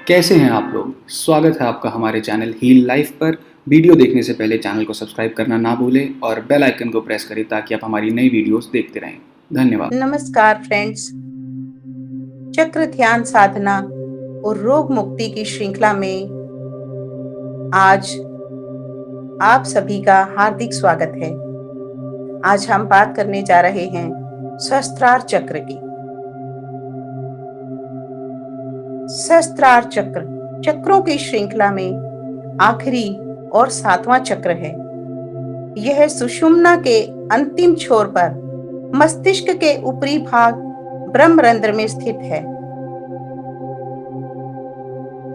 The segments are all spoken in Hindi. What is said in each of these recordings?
कैसे हैं आप लोग? स्वागत है आपका हमारे चैनल हील लाइफ पर। वीडियो देखने से पहले चैनल को सब्सक्राइब करना ना भूलें और बेल आइकन को प्रेस करें ताकि आप हमारी नई वीडियोस देखते रहें। धन्यवाद। नमस्कार फ्रेंड्स, चक्र ध्यान साधना और रोग मुक्ति की श्रृंखला में आज आप सभी का हार्दिक स्वागत है। आज हम बात करने जा रहे हैं सहस्त्रार चक्र की। सहस्त्रार चक्र चक्रों की श्रृंखला में आखिरी और 7वां चक्र है। यह सुषुम्ना के अंतिम छोर पर मस्तिष्क के ऊपरी भाग ब्रह्मरंध्र में स्थित है।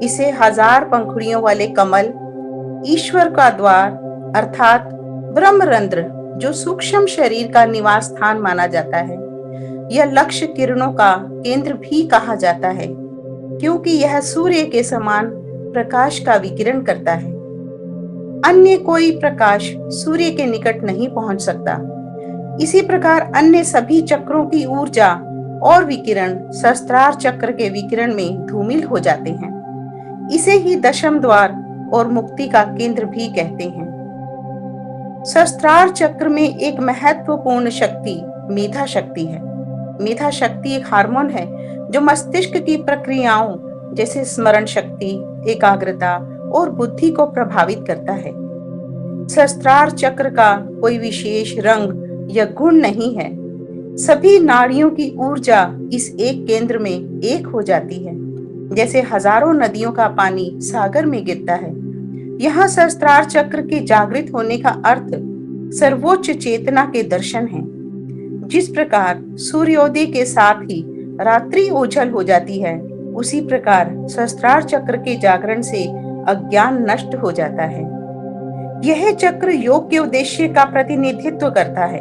इसे 1000 पंखुड़ियों वाले कमल, ईश्वर का द्वार अर्थात ब्रह्मरंध्र, जो सूक्ष्म शरीर का निवास स्थान माना जाता है, यह लक्ष्य किरणों का केंद्र भी कहा जाता है, क्योंकि यह सूर्य के समान प्रकाश का विकिरण करता है। अन्य कोई प्रकाश सूर्य के निकट नहीं पहुंच सकता। इसी प्रकार अन्य सभी चक्रों की ऊर्जा और विकिरण सहस्त्रार चक्र के विकिरण में धूमिल हो जाते हैं। इसे ही दशम द्वार और मुक्ति का केंद्र भी कहते हैं। सहस्त्रार चक्र में एक महत्वपूर्ण शक्ति मेधा शक्ति है। मेधा शक्ति एक हार्मोन है जो मस्तिष्क की प्रक्रियाओं जैसे स्मरण शक्ति, एकाग्रता और बुद्धि को प्रभावित करता है। सहस्त्रार चक्र का कोई विशेष रंग या गुण नहीं है। सभी नाड़ियों की ऊर्जा इस एक केंद्र में एक हो जाती है, जैसे हजारों नदियों का पानी सागर में गिरता है। यहाँ सहस्त्रार चक्र के जागृत होने का अर्थ सर्वोच्च चेतना के दर्शन है। जिस प्रकार सूर्योदय के साथ ही रात्रि ओझल हो जाती है, उसी प्रकार सहस्त्रार चक्र के जागरण से अज्ञान नष्ट हो जाता है। यह चक्र योग के उद्देश्य का प्रतिनिधित्व करता है,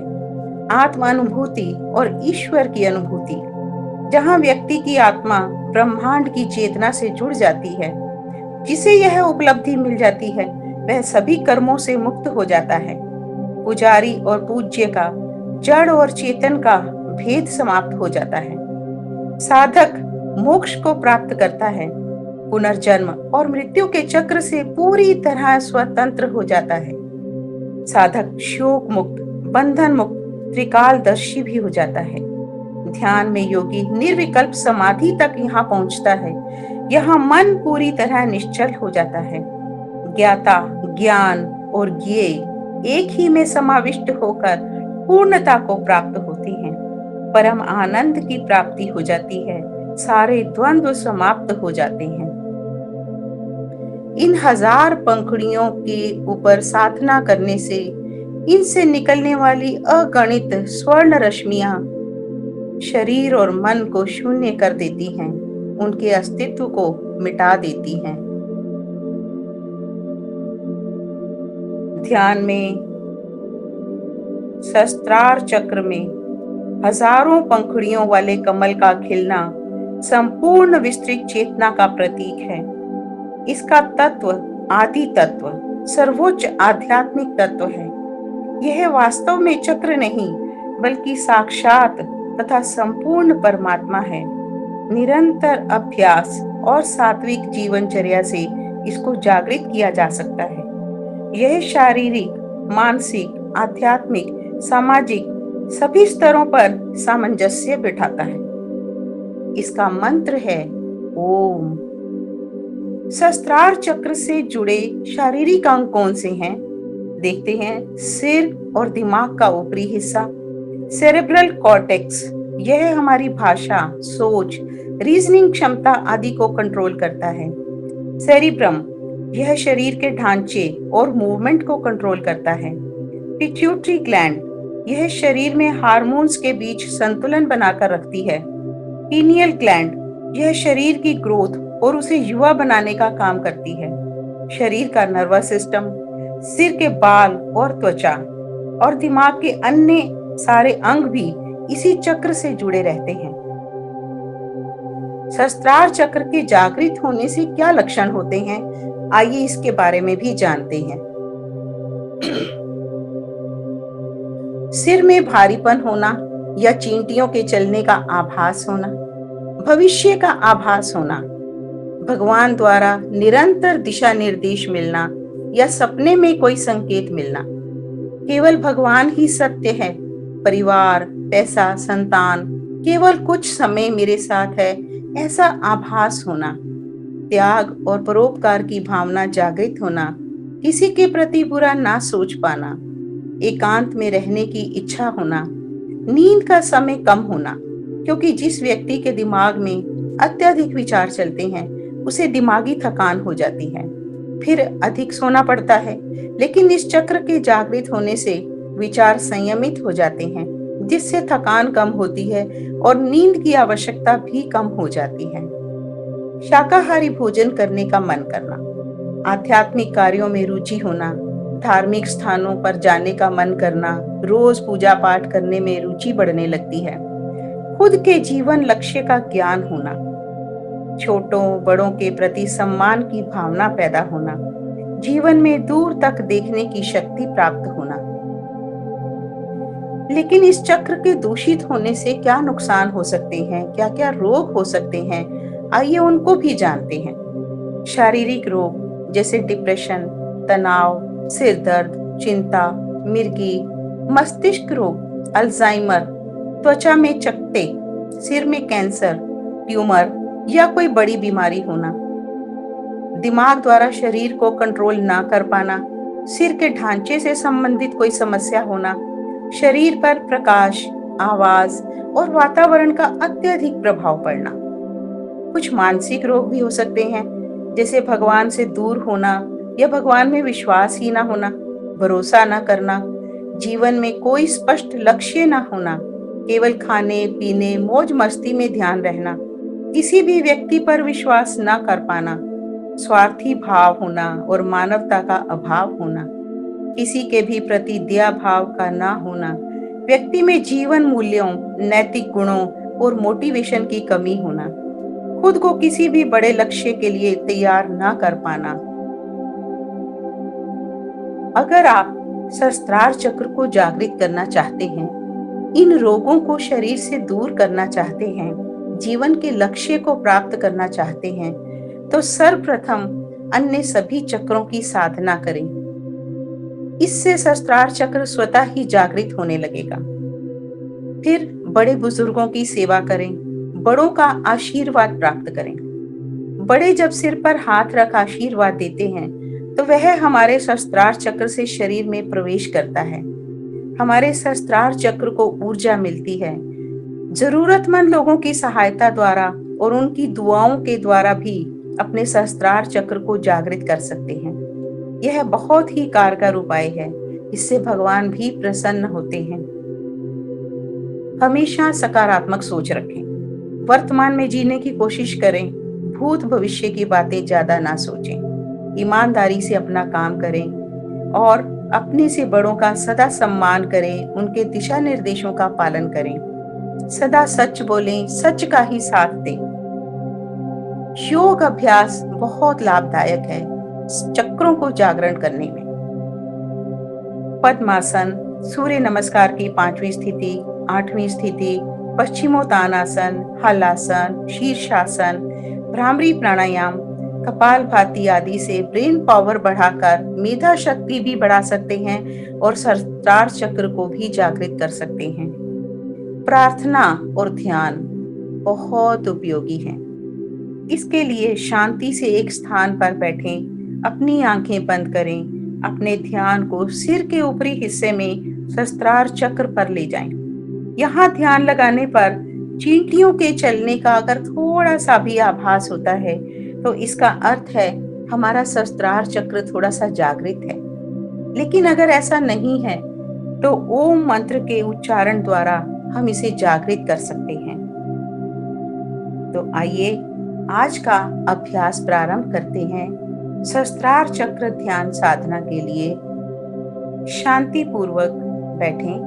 आत्मानुभूति और ईश्वर की अनुभूति। जहाँ व्यक्ति की आत्मा ब्रह्मांड की चेतना से जुड़ जाती है, जिसे यह उपलब्धि मिल जाती है, वह सभी कर्मों से मुक्त हो जाता है। पुजारी और पूज्य का, जड़ और चेतन का भेद समाप्त हो जाता है। साधक मोक्ष को प्राप्त करता है, पुनर्जन्म और मृत्यु के चक्र से पूरी तरह स्वतंत्र हो जाता है। साधक शोक मुक्त, बंधन मुक्त, त्रिकालदर्शी भी हो जाता है। ध्यान में योगी निर्विकल्प समाधि तक यहाँ पहुंचता है। यहाँ मन पूरी तरह निश्चल हो जाता है। ज्ञाता, ज्ञान और ज्ञेय एक ही में समाविष्ट होकर पूर्णता को प्राप्त होती हैं। परम आनंद की प्राप्ति हो जाती है। सारे द्वंद्व समाप्त हो जाते हैं। इन 1000 पंखुड़ियों के ऊपर साधना करने से इनसे निकलने वाली अगणित स्वर्ण रश्मियां शरीर और मन को शून्य कर देती हैं, उनके अस्तित्व को मिटा देती हैं। ध्यान में सहस्त्रार चक्र में हजारों पंखुड़ियों वाले कमल का खिलना संपूर्ण विस्तृत चेतना का प्रतीक है। इसका तत्व आदि तत्व, सर्वोच्च आध्यात्मिक तत्व है। यह वास्तव में चक्र नहीं, बल्कि साक्षात तथा संपूर्ण परमात्मा है। निरंतर अभ्यास और सात्विक जीवनचर्या से इसको जागृत किया जा सकता है। यह शारीरिक, मानसिक, आध्यात्मिक, सामाजिक सभी स्तरों पर सामंजस्य बिठाता है। इसका मंत्र है ओम। सहस्त्रार चक्र से जुड़े शारीरिक अंग कौन से हैं? देखते हैं। सिर और दिमाग का ऊपरी हिस्सा, सेरेब्रल कॉर्टेक्स, यह हमारी भाषा, सोच, रीजनिंग क्षमता आदि को कंट्रोल करता है। सेरिब्रम, यह शरीर के ढांचे और मूवमेंट को कंट्रोल करता है। पिट्यूटरी ग्लैंड, यह शरीर में हार्मोन्स के बीच संतुलन बनाकर रखती है। पीनियल ग्लैंड, यह शरीर की ग्रोथ और उसे युवा बनाने का काम करती है। शरीर का नर्वस सिस्टम, सिर के बाल और त्वचा और दिमाग के अन्य सारे अंग भी इसी चक्र से जुड़े रहते हैं। सहस्त्रार चक्र के जागृत होने से क्या लक्षण होते हैं, आइए इसके बारे में भी जानते हैं। सिर में भारीपन होना या चींटियों के चलने का आभास होना, भविष्य का आभास होना, भगवान द्वारा निरंतर दिशा निर्देश मिलना या सपने में कोई संकेत मिलना। केवल भगवान ही सत्य है। परिवार, पैसा, संतान केवल कुछ समय मेरे साथ है, ऐसा आभास होना। त्याग और परोपकार की भावना जागृत होना। किसी के प्रति बुरा ना सोच पाना। एकांत में रहने की इच्छा होना। नींद का समय कम होना, क्योंकि जिस व्यक्ति के दिमाग में अत्यधिक विचार चलते हैं उसे दिमागी थकान हो जाती है, फिर अधिक सोना पड़ता है। लेकिन इस चक्र के जागृत होने से विचार संयमित हो जाते हैं, जिससे थकान कम होती है और नींद की आवश्यकता भी कम हो जाती है। शाकाहारी भोजन करने का मन करना, आध्यात्मिक कार्यों में रुचि होना, धार्मिक स्थानों पर जाने का मन करना, रोज पूजा पाठ करने में रुचि बढ़ने लगती है। खुद के जीवन लक्ष्य का ज्ञान होना, छोटों बड़ों के प्रति सम्मान की भावना पैदा होना, जीवन में दूर तक देखने की शक्ति प्राप्त होना। लेकिन इस चक्र के दूषित होने से क्या नुकसान हो सकते हैं, क्या क्या रोग हो सकते हैं, आइए उनको भी जानते हैं। शारीरिक रोग जैसे डिप्रेशन, तनाव, सिर दर्द, चिंता, मिर्गी, मस्तिष्क रोग, अल्जाइमर, त्वचा में चकत्ते, सिर में कैंसर, ट्यूमर या कोई बड़ी बीमारी होना, दिमाग द्वारा शरीर को कंट्रोल ना कर पाना, सिर के ढांचे से संबंधित कोई समस्या होना, शरीर पर प्रकाश, आवाज और वातावरण का अत्यधिक प्रभाव पड़ना। कुछ मानसिक रोग भी हो सकते हैं, जैसे भगवान से दूर होना या भगवान में विश्वास ही ना होना, भरोसा ना करना, जीवन में कोई स्पष्ट लक्ष्य ना होना, केवल खाने पीने मौज मस्ती में ध्यान रहना, किसी भी व्यक्ति पर विश्वास ना कर पाना, स्वार्थी भाव होना और मानवता का अभाव होना, किसी के भी प्रति दया भाव का ना होना, व्यक्ति में जीवन मूल्यों, नैतिक गुणों और मोटिवेशन की कमी होना, खुद को किसी भी बड़े लक्ष्य के लिए तैयार ना कर पाना। अगर आप सहस्त्रार चक्र को जागृत करना चाहते हैं, इन रोगों को शरीर से दूर करना चाहते हैं, जीवन के लक्ष्य को प्राप्त करना चाहते हैं, तो सर्वप्रथम अन्य सभी चक्रों की साधना करें। इससे सहस्त्रार चक्र स्वतः ही जागृत होने लगेगा। फिर बड़े बुजुर्गों की सेवा करें, बड़ों का आशीर्वाद प्राप्त करें। बड़े जब सिर पर हाथ रख आशीर्वाद देते हैं तो वह हमारे सहस्त्रार चक्र से शरीर में प्रवेश करता है। हमारे सहस्त्रार चक्र को ऊर्जा मिलती है। जरूरतमंद लोगों की सहायता द्वारा और उनकी दुआओं के द्वारा भी अपने सहस्त्रार चक्र को जागृत कर सकते हैं। यह बहुत ही कारगर उपाय है, इससे भगवान भी प्रसन्न होते हैं। हमेशा सकारात्मक सोच रखें, वर्तमान में जीने की कोशिश करें, भूत भविष्य की बातें ज्यादा ना सोचें, ईमानदारी से अपना काम करें और अपने से बड़ों का सदा सम्मान करें, उनके दिशा निर्देशों का पालन करें, सदा सच बोलें, सच का ही साथ दें। योग अभ्यास बहुत लाभदायक है चक्रों को जागरण करने में। पद्मासन, सूर्य नमस्कार की 5वीं स्थिति, 8वीं स्थिति, पश्चिमोत्तानासन, हलासन, शीर्षासन, भ्रामरी प्राणायाम, कपालभाति आदि से ब्रेन पावर बढ़ाकर मेधा शक्ति भी बढ़ा सकते हैं और सहस्त्रार चक्र को भी जागृत कर सकते हैं। प्रार्थना और ध्यान बहुत उपयोगी है। इसके लिए शांति से एक स्थान पर बैठें, अपनी आंखें बंद करें, अपने ध्यान को सिर के ऊपरी हिस्से में सहस्त्रार चक्र पर ले जाएं। यहाँ ध्यान लगाने पर चींटियों के चलने का अगर थोड़ा सा भी आभास होता है तो इसका अर्थ है हमारा सहस्त्रार चक्र थोड़ा सा जागृत है। लेकिन अगर ऐसा नहीं है तो ओम मंत्र के उच्चारण द्वारा हम इसे जागृत कर सकते हैं। तो आइए आज का अभ्यास प्रारंभ करते हैं। सहस्त्रार चक्र ध्यान साधना के लिए शांति पूर्वक बैठें।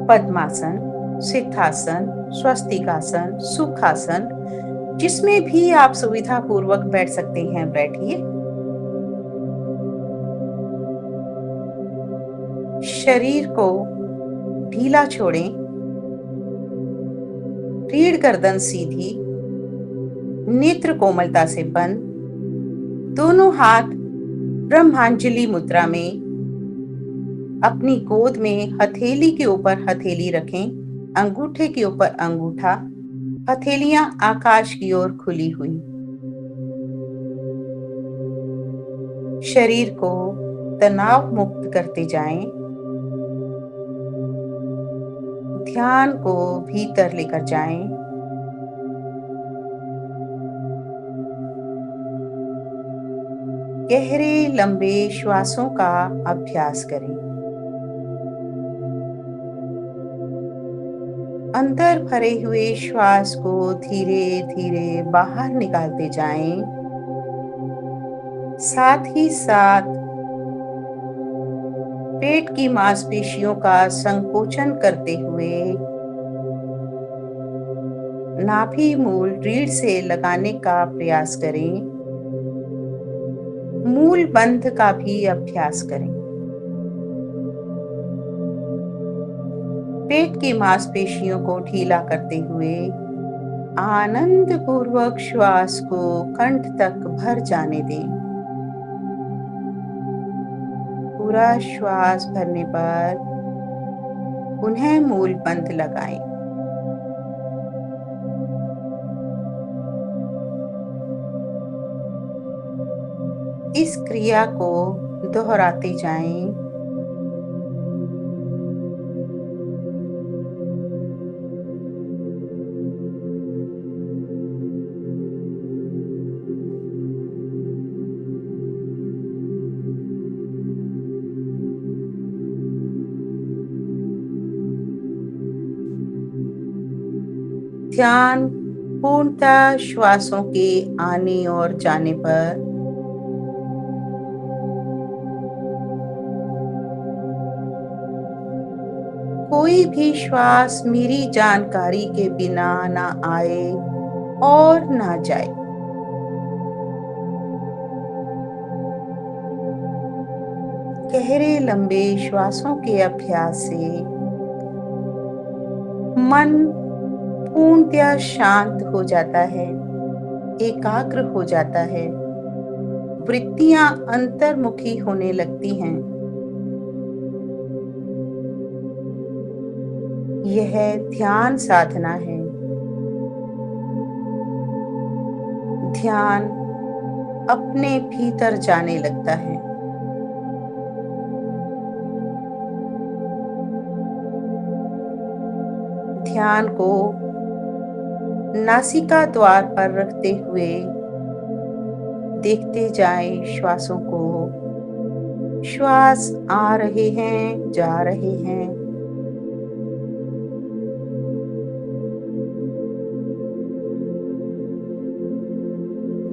पद्मासन, सिद्धासन, स्वस्तिकासन, सुखासन, जिसमें भी आप सुविधा पूर्वक बैठ सकते हैं बैठिए। शरीर को ढीला छोड़ें, रीढ़ गर्दन सीधी, नेत्र कोमलता से बंद, दोनों हाथ ब्रह्मांजलि मुद्रा में, अपनी गोद में हथेली के ऊपर हथेली रखें, अंगूठे के ऊपर अंगूठा, हथेलियां आकाश की ओर खुली हुई। शरीर को तनाव मुक्त करते जाएं। ध्यान को भीतर लेकर जाएं। गहरे लंबे श्वासों का अभ्यास करें। अंदर भरे हुए श्वास को धीरे धीरे बाहर निकालते जाएं। साथ ही साथ पेट की मांसपेशियों का संकोचन करते हुए नाभि मूल रीढ़ से लगाने का प्रयास करें। मूल बंध का भी अभ्यास करें। पेट की मांसपेशियों को ढीला करते हुए आनंद पूर्वक श्वास को कंठ तक भर जाने दें। पूरा श्वास भरने पर पुनः मूल बंध लगाएं। इस क्रिया को दोहराते जाएं। ध्यान पूर्णतः श्वासों के आने और जाने पर कोई भी श्वास मेरी जानकारी के बिना ना आए और ना जाए। गहरे लंबे श्वासों के अभ्यास से मन पूर्णतः शांत हो जाता है, एकाग्र हो जाता है, वृत्तियां अंतर्मुखी होने लगती हैं। यह ध्यान साधना है। ध्यान अपने भीतर जाने लगता है। ध्यान को नासिका द्वार पर रखते हुए देखते जाएं श्वासों को। श्वास आ रहे हैं, जा रहे हैं।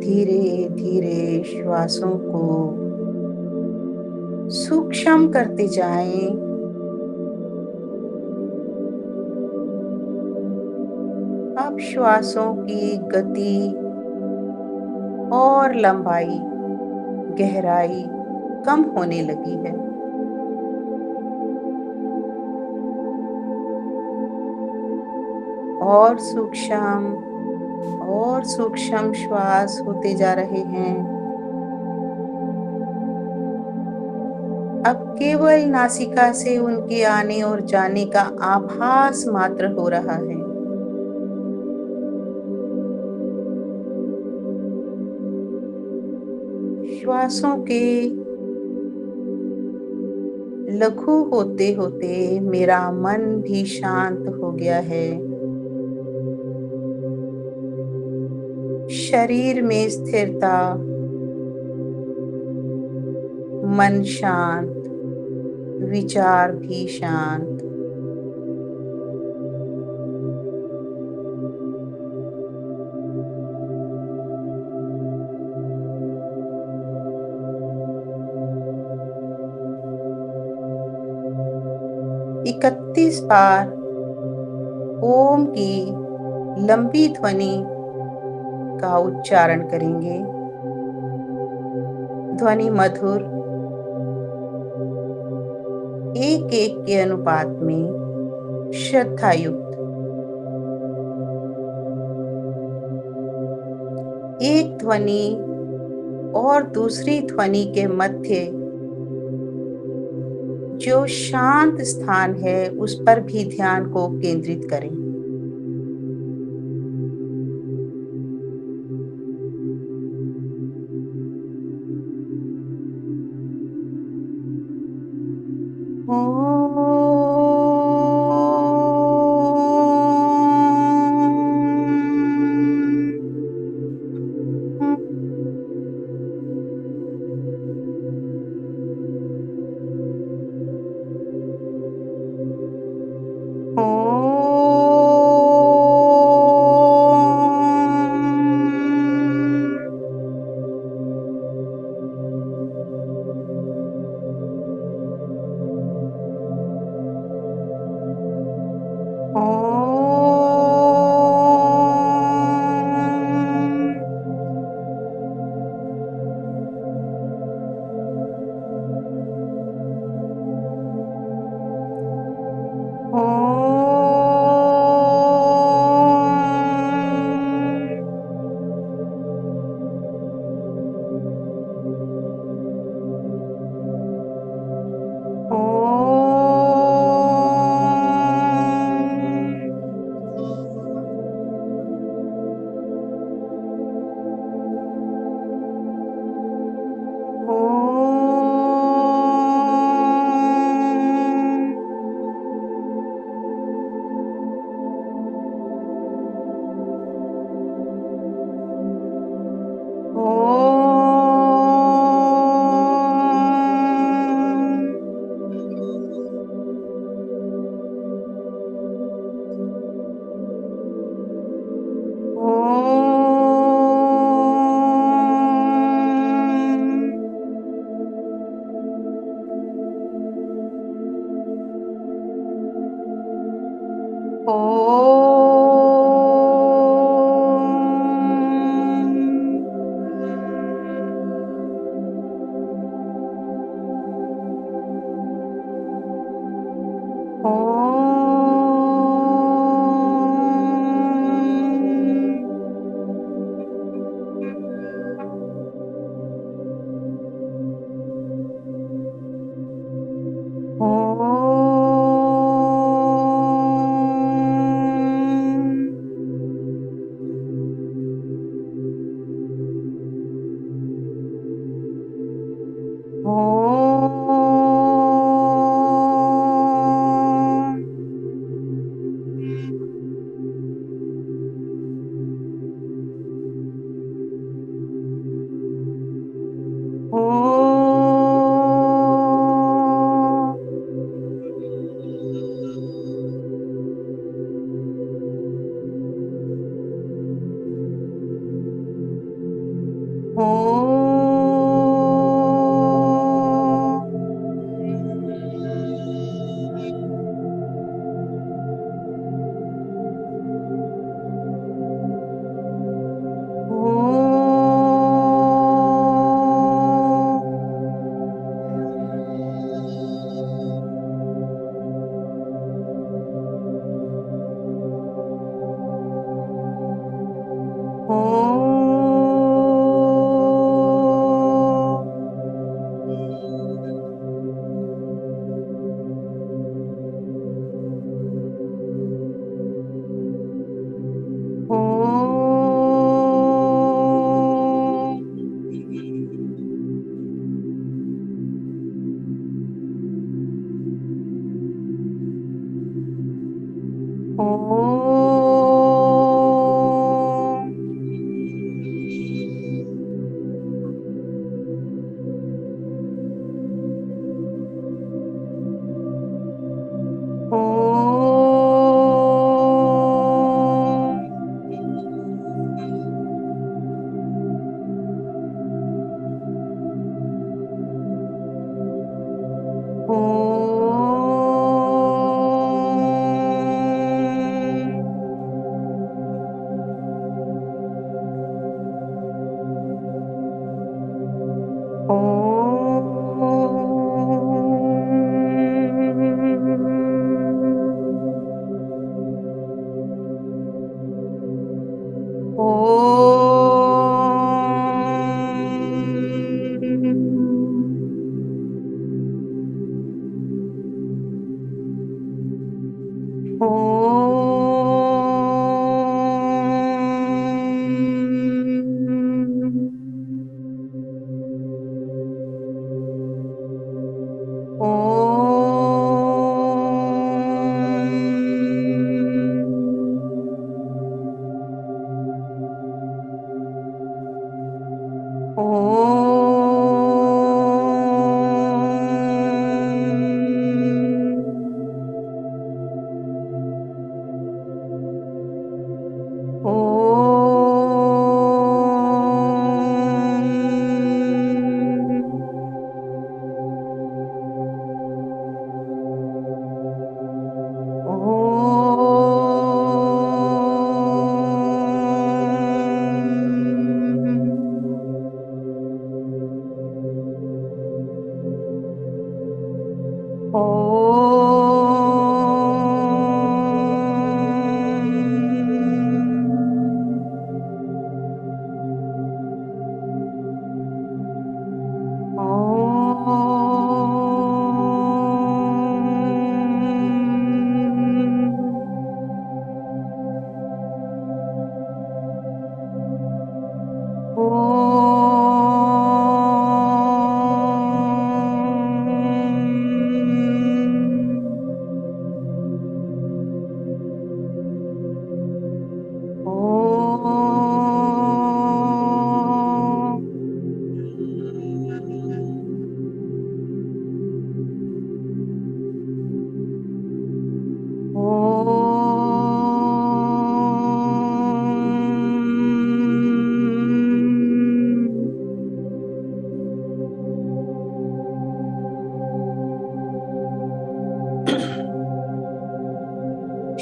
धीरे धीरे श्वासों को सूक्ष्म करते जाएं। अब श्वासों की गति और लंबाई, गहराई कम होने लगी है। और सूक्ष्म श्वास होते जा रहे हैं। अब केवल नासिका से उनके आने और जाने का आभास मात्र हो रहा है। श्वासों के लघु होते होते मेरा मन भी शांत हो गया है। शरीर में स्थिरता, मन शांत, विचार भी शांत। इकतीस बार ओम की लंबी ध्वनि का उच्चारण करेंगे। ध्वनि मधुर, एक एक के अनुपात में श्रद्धा युक्त। एक ध्वनि और दूसरी ध्वनि के मध्य जो शांत स्थान है उस पर भी ध्यान को केंद्रित करें।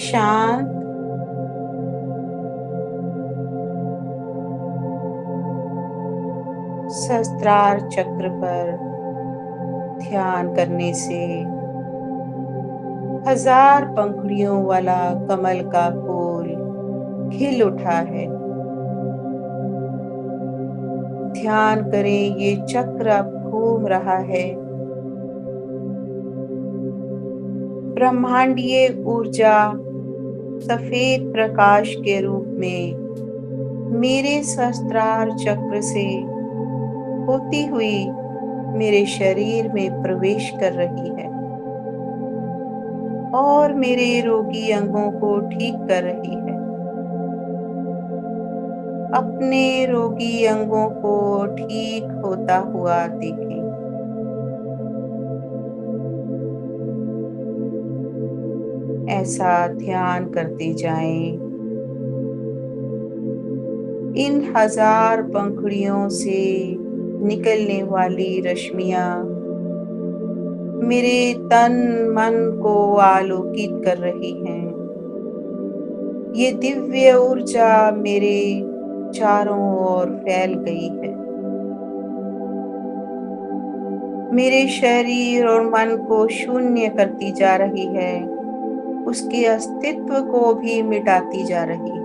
शांत सहस्त्रार चक्र पर ध्यान करने से 1000 पंखुड़ियों वाला कमल का फूल खिल उठा है। ध्यान करें, ये चक्र अब घूम रहा है। ब्रह्मांडीय ऊर्जा सफेद प्रकाश के रूप में मेरे सहस्त्रार चक्र से होती हुई मेरे शरीर में प्रवेश कर रही है और मेरे रोगी अंगों को ठीक कर रही है। अपने रोगी अंगों को ठीक होता हुआ देखें। ऐसा ध्यान करते जाएं। इन 1000 पंखुड़ियों से निकलने वाली रश्मियां मेरे तन मन को आलोकित कर रही हैं। ये दिव्य ऊर्जा मेरे चारों ओर फैल गई है। मेरे शरीर और मन को शून्य करती जा रही है, उसके अस्तित्व को भी मिटाती जा रही है।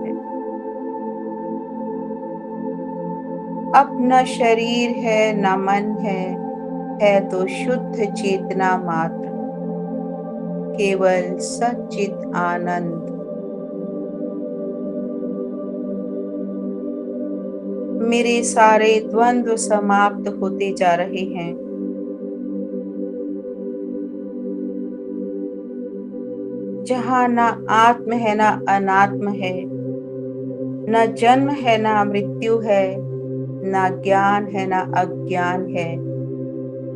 अब न शरीर है न मन है तो शुद्ध चेतना मात्र, केवल सच्चित आनंद। मेरे सारे द्वंद्व समाप्त होते जा रहे हैं। जहाँ न आत्म है न अनात्म है, न जन्म है न मृत्यु है, न ज्ञान है न अज्ञान है,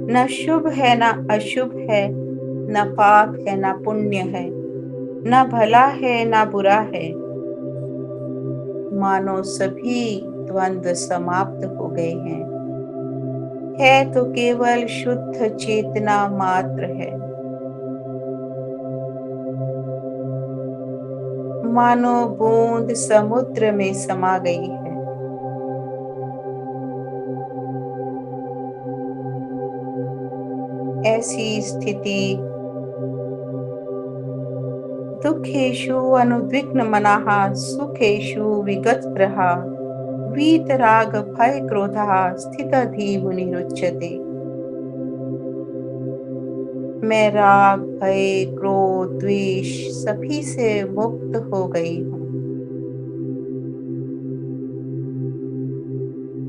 न शुभ है न अशुभ है, न पाप है न पुण्य है, न भला है न बुरा है। मानो सभी द्वंद्व समाप्त हो गए हैं। है तो केवल शुद्ध चेतना मात्र है। मानो बूंद समुद्र में समा गई है। ऐसी स्थिति दुखेषु अनुद्विग्न मनाः सुखेषु विगतस्पृहः वीतराग भय क्रोधः स्थितधि मुनिरुच्यते। मैं राग, भय, क्रोध, द्वेष सभी से मुक्त हो गई हूँ।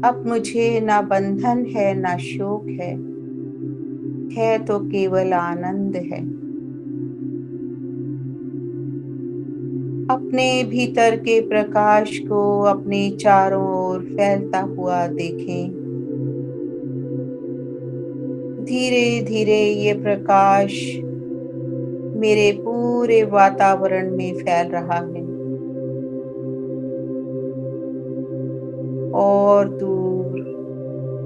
अब मुझे ना बंधन है, ना शोक है तो केवल आनंद है। अपने भीतर के प्रकाश को अपने चारों ओर फैलता हुआ देखें। धीरे धीरे ये प्रकाश मेरे पूरे वातावरण में फैल रहा है और दूर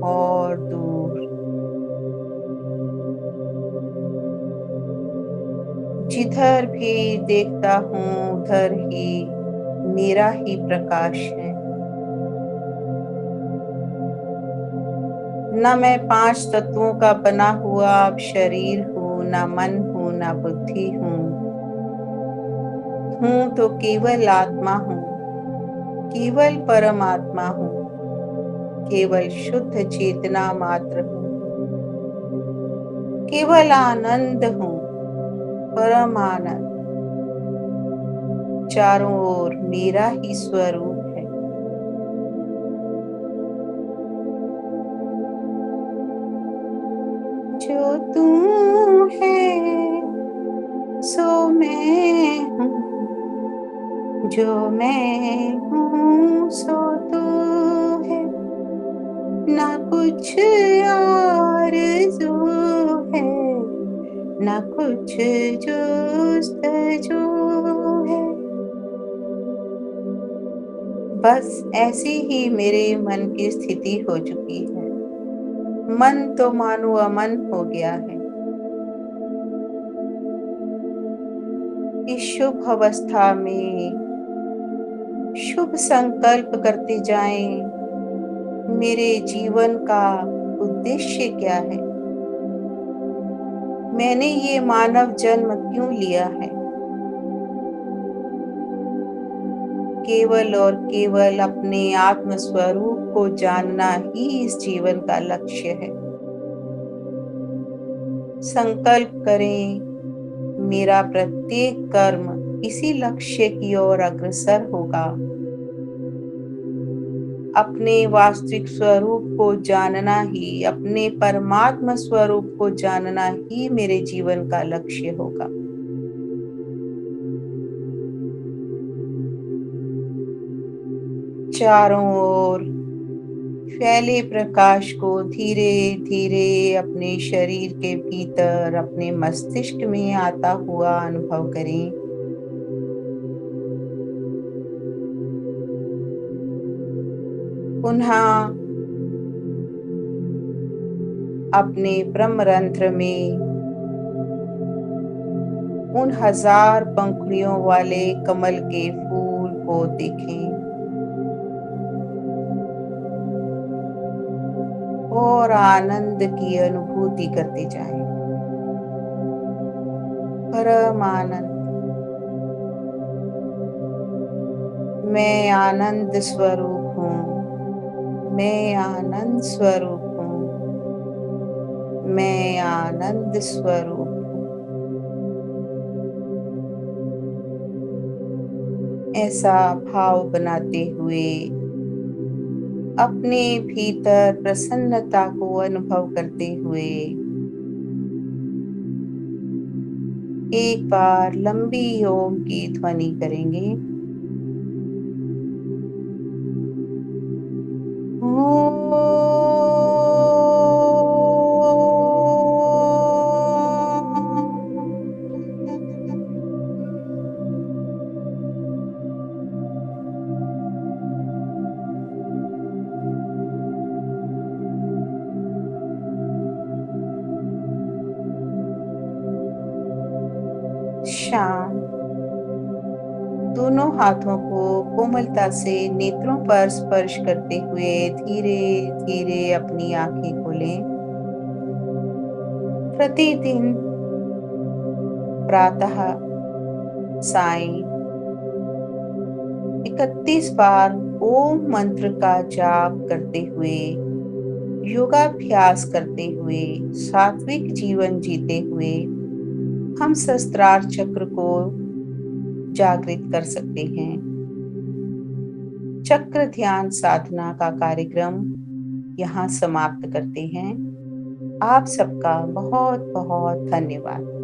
और दूर। जिधर भी देखता हूँ उधर ही मेरा ही प्रकाश है। न मैं 5 तत्वों का बना हुआ अब शरीर हूँ, न मन हूँ, न बुद्धि हूँ तो केवल आत्मा हूँ, केवल परमात्मा हूँ, केवल शुद्ध चेतना मात्र हूँ, केवल आनंद हूँ, परम आनंद। चारों ओर मेरा ही स्वरूप है। जो तू है सो मैं हूँ, जो मैं हूँ सो तू है, ना कुछ आरज़ू है, ना कुछ जुस्तजू है। बस ऐसी ही मेरे मन की स्थिति हो चुकी है। मन तो मानो अमन हो गया है। इस शुभ अवस्था में शुभ संकल्प करते जाएं। मेरे जीवन का उद्देश्य क्या है? मैंने ये मानव जन्म क्यों लिया है? केवल और केवल अपने आत्म स्वरूप को जानना ही इस जीवन का लक्ष्य है। संकल्प करें, मेरा प्रत्येक कर्म इसी लक्ष्य की ओर अग्रसर होगा। अपने वास्तविक स्वरूप को जानना ही, अपने परमात्मा स्वरूप को जानना ही मेरे जीवन का लक्ष्य होगा। चारों ओर फैले प्रकाश को धीरे धीरे अपने शरीर के भीतर, अपने मस्तिष्क में आता हुआ अनुभव करें। पुनः अपने ब्रह्मरंध्र में उन 1000 पंखुड़ियों वाले कमल के फूल को देखें और आनंद की अनुभूति करते जाएं। परम आनंद। मैं आनंद स्वरूप हूँ, मैं आनंद स्वरूप हूँ, मैं आनंद स्वरूप हूँ। ऐसा भाव बनाते हुए अपने भीतर प्रसन्नता को अनुभव करते हुए एक बार लंबी ओम की ध्वनि करेंगे। शांत। दोनों हाथों को कोमलता से नेत्रों पर स्पर्श करते हुए धीरे धीरे अपनी आंखें खोलें। प्रतिदिन प्रातः सायं 31 बार ओम मंत्र का जाप करते हुए, योगाभ्यास करते हुए, सात्विक जीवन जीते हुए हम सहस्त्रार चक्र को जागृत कर सकते हैं। चक्र ध्यान साधना का कार्यक्रम यहाँ समाप्त करते हैं। आप सबका बहुत बहुत धन्यवाद।